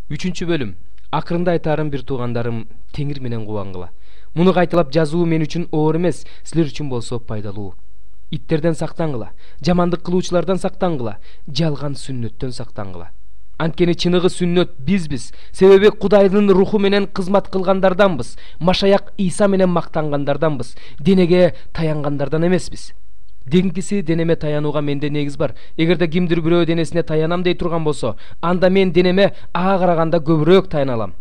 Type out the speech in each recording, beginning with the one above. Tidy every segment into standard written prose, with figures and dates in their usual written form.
Üçüncü bölüm. Акырында айтарым бир туугандарым, Теңир менен кубаңгыла. Муну кайталап жазуу мен үчүн оор эмес, силер үчүн болсо пайдалуу. Иттерден сактангыла, жамандык кылуучулардан сактангыла, жалган сүннөттөн сактангыла. Анткени чыныгы сүннөт бизбиз. Себеби Кудайдын руху менен кызмат кылгандарданбыз. Машаяк Иса менен мактангандарданбыз. Денеге таянгандардан эмеспиз. Дегинкиси денеме таянууга менде негиз бар. Эгерде кимдир бирөө денесине таянам дей турган болсо, анда мен денеме ага караганда көбүрөөк таяна алам.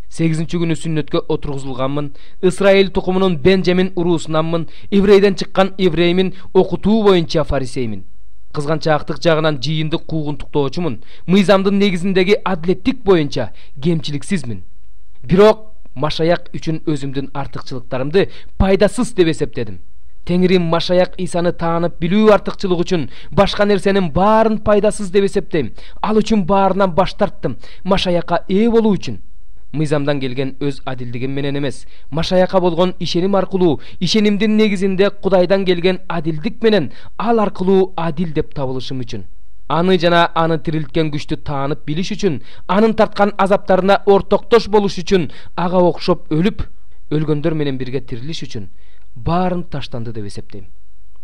8-нчы күнү сүннөткө отургузулганмын. Исраил тукумунун Бенжамин уруусунанмын. Еврейден чыккан евреймин, окутуу боюнча фарисеймин. Кызганчаактык жагынан жыйындык куугунтуктоочумун. Мыйзамдын негизиндеги адилеттик боюнча кемчиликсизмин. Бирок Машаяк үчүн өзүмдүн артыкчылыктарымды пайдасыз деп эсептедим. Теңирим Машаяк Исаны таанып билүү артыкчылык үчүн башка нерсенин баарын пайдасыз деп эсептейм. Ал үчүн баарынан баш тарттым. Машаякка ээ болуу үчүн. Мыйзамдан келген өз адилдигим менен эмес, Машаякка болгон ишеним аркылуу, ишенимдин негизинде Кудайдан келген адилдик менен ал аркылуу адил деп табылышым үчүн. Аны жана аны тирилткен күчтү таанып билиш үчүн, анын тарткан азаптарына ортоктош болуш үчүн, ага окшоп өлүп, өлгөндөр менен бирге тирилиш үчүн баарын таштанды деп эсептейм.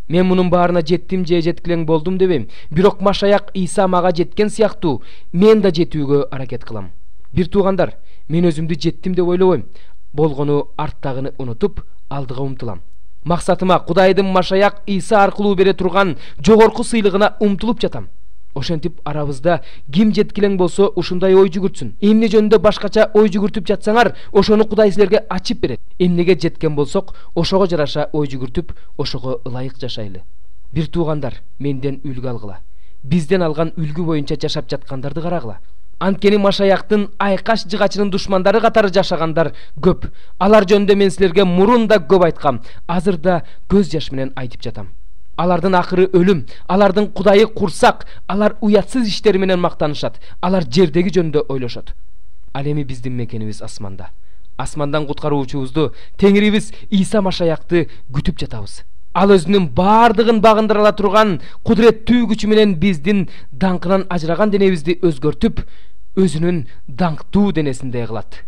Мен мунун баарына жеттим же жеткилең болдум дебейм, бирок Машаяк Иса мага жеткен сыяктуу мен да жетүүгө аракет кылам. Бир туугандар, мен өзүмдү жеттим деп ойлобойм. Болгону арттагыны унутуп, алдыга умтулам. Максатыма Кудайдын Машаяк Иса аркылуу бере турган жогорку сыйлыгына умтулуп жатам. Ошентип арабызда ким жеткилең болсо ушундай ой жүгүртсүн. Эмне жөнүндө башкача ой жүгүртүп жатсаңар, ошону Кудай силерге ачып берет. Эмнеге жеткен болсок, ошого жараша ой жүгүртүп, ошого ылайык жашайлы. Бир туугандар, менден үлгү алгыла. Бизден алган үлгү боюнча жашап жаткандарды карагыла. Анткени Машаяктын айкаш жыгачынын душмандары катары жашагандар көп. Алар жөнүндө мен силерге мурун да көп айткам. Азыр да көз жаш менен айтып жатам. Алардын акыры өлүм, алардын Кудайы курсак, алар уятсыз иштери менен мактанышат, алар жердеги жөнүндө ойлошот. Ал эми биздин мекенибиз асманда. Асмандан куткаруучубузду, Теңирибиз Иса Машаякты күтүп жатабыз. Ал өзүнүн баардыгын багындыра ала турган кудуреттүү күчү менен биздин даңкынан ажыраган денебизди өзгөртүп, өзүнүн даңктуу денесиндей кылат.